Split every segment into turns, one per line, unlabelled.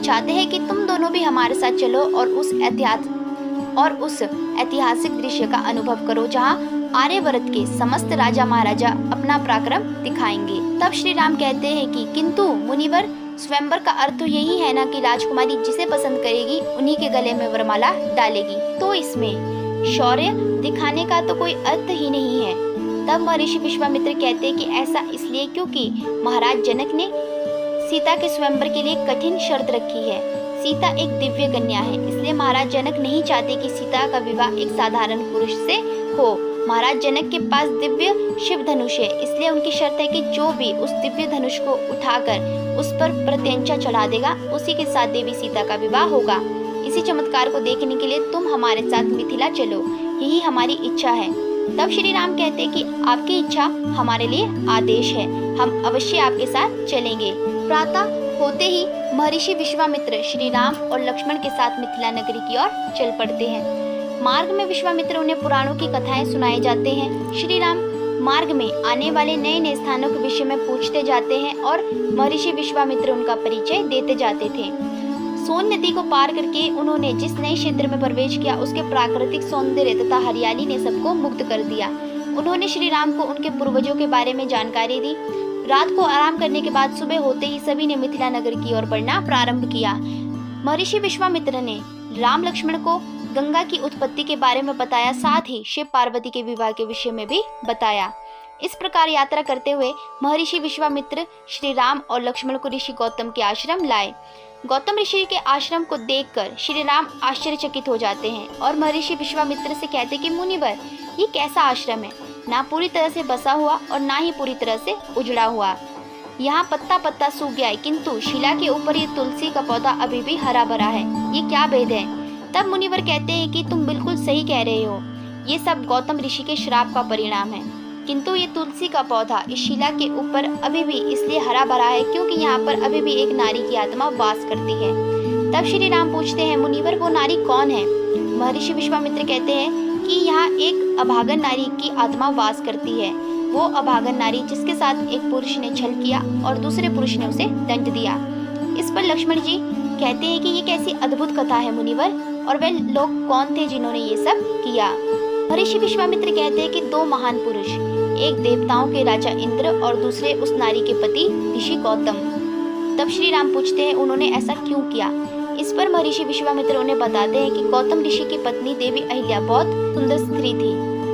चाहते हैं कि तुम दोनों भी हमारे साथ चलो और उस ऐतिहासिक दृश्य का अनुभव करो जहाँ आर्यवर्त के समस्त राजा महाराजा अपना पराक्रम दिखाएंगे। तब श्री राम कहते हैं कि किंतु मुनिवर, स्वयंवर का अर्थ तो यही है ना कि राजकुमारी जिसे पसंद करेगी उन्हीं के गले में वरमाला डालेगी, तो इसमें शौर्य दिखाने का तो कोई अर्थ ही नहीं है। तब महर्षि विश्वामित्र कहते हैं कि ऐसा इसलिए क्योंकि महाराज जनक ने सीता के स्वयंवर के लिए कठिन शर्त रखी है। सीता एक दिव्य कन्या है, इसलिए महाराज जनक नहीं चाहते कि सीता का विवाह एक साधारण पुरुष से हो। महाराज जनक के पास दिव्य शिव धनुष है, इसलिए उनकी शर्त है कि जो भी उस दिव्य धनुष को उठाकर उस पर प्रत्यंचा चढ़ा देगा उसी के साथ देवी सीता का विवाह होगा। इसी चमत्कार को देखने के लिए तुम हमारे साथ मिथिला चलो, यही हमारी इच्छा है। तब श्री राम कहते हैं कि आपकी इच्छा हमारे लिए आदेश है, हम अवश्य आपके साथ चलेंगे। प्रातः होते ही महर्षि विश्वामित्र श्री राम और लक्ष्मण के साथ मिथिला नगरी की ओर चल पड़ते हैं। मार्ग में विश्वामित्र उन्हें पुराणों की कथाएं सुनाए जाते हैं। श्री राम मार्ग में आने वाले नए नए स्थानों के विषय में पूछते जाते हैं और महर्षि विश्वामित्र उनका परिचय देते जाते थे। सोन नदी को पार करके उन्होंने जिस नए क्षेत्र में प्रवेश किया उसके प्राकृतिक सौंदर्य तथा हरियाली ने सबको मुग्ध कर दिया। उन्होंने श्री राम को उनके पूर्वजों के बारे में जानकारी दी। रात को आराम करने के बाद सुबह होते ही सभी ने मिथिला नगर की ओर बढ़ना प्रारंभ किया। महर्षि विश्वामित्र ने राम लक्ष्मण को गंगा की उत्पत्ति के बारे में बताया, साथ ही शिव पार्वती के विवाह के विषय में भी बताया। इस प्रकार यात्रा करते हुए महर्षि विश्वामित्र श्री राम और लक्ष्मण को ऋषि गौतम के आश्रम लाए। गौतम ऋषि के आश्रम को देखकर श्री राम आश्चर्यचकित हो जाते हैं और महर्षि विश्वामित्र से कहते कि मुनिवर, ये कैसा आश्रम है, ना पूरी तरह से बसा हुआ और ना ही पूरी तरह से उजड़ा हुआ। यहाँ पत्ता पत्ता सूख गया है, किंतु शिला के ऊपर ये तुलसी का पौधा अभी भी हरा भरा है, ये क्या भेद है? तब मुनिवर कहते हैं कि तुम बिल्कुल सही कह रहे हो, ये सब गौतम ऋषि के श्राप का परिणाम है। किंतु ये तुलसी का पौधा इस शिला के ऊपर अभी भी इसलिए हरा भरा है क्योंकि यहाँ पर अभी भी एक नारी की आत्मा वास करती है। तब श्री राम पूछते हैं, मुनिवर वो नारी कौन है? महर्षि विश्वामित्र कहते हैं कि यहाँ एक अभागन नारी की आत्मा वास करती है। वो अभागन नारी जिसके साथ एक पुरुष ने छल किया और दूसरे पुरुष ने उसे दंड दिया। इस पर लक्ष्मण जी कहते हैं कि ये कैसी अद्भुत कथा है मुनिवर, और वे लोग कौन थे जिन्होंने ये सब किया? महर्षि विश्वामित्र कहते हैं कि दो महान पुरुष, एक देवताओं के राजा इंद्र और दूसरे उस नारी के पति ऋषि गौतम। तब श्री राम पूछते हैं उन्होंने ऐसा क्यों किया? इस पर महर्षि विश्वामित्र उन्हें बताते हैं कि गौतम ऋषि की पत्नी देवी अहिल्या बहुत सुंदर स्त्री थी,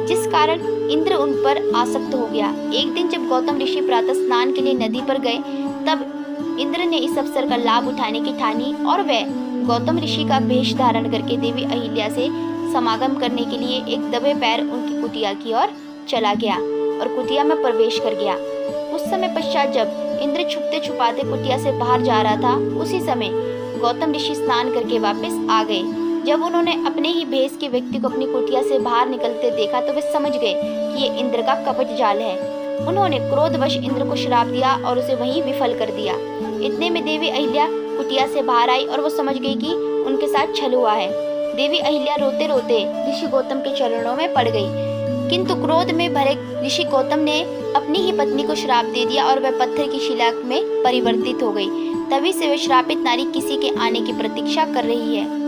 जिस कारण इंद्र उन पर आसक्त हो गया। एक दिन जब गौतम ऋषि प्रातः स्नान के लिए नदी पर गए, तब इंद्र ने इस अवसर का लाभ उठाने की ठानी और वह गौतम ऋषि का वेश धारण करके देवी अहिल्या से समागम करने के लिए एक दबे पैर उनकी कुटिया की ओर चला गया और कुटिया में प्रवेश कर गया। कुछ समय पश्चात जब इंद्र छुपते छुपाते कुटिया से बाहर जा रहा था, उसी समय गौतम ऋषि स्नान करके वापस आ गए। जब उन्होंने अपने ही भेष के व्यक्ति को अपनी कुटिया से बाहर निकलते देखा तो वे समझ गए कि ये इंद्र का कपट जाल है। उन्होंने क्रोधवश इंद्र को श्राप दिया और उसे वहीं विफल कर दिया। इतने में देवी अहिल्या कुटिया से बाहर आई और वो समझ गई कि उनके साथ छल हुआ है। देवी अहिल्या रोते रोते ऋषि गौतम के चरणों में पड़ गई, किंतु क्रोध में भरे ऋषि गौतम ने अपनी ही पत्नी को श्राप दे दिया और वह पत्थर की शिला में परिवर्तित हो गई। तभी से वह श्रापित नारी किसी के आने की प्रतीक्षा कर रही है।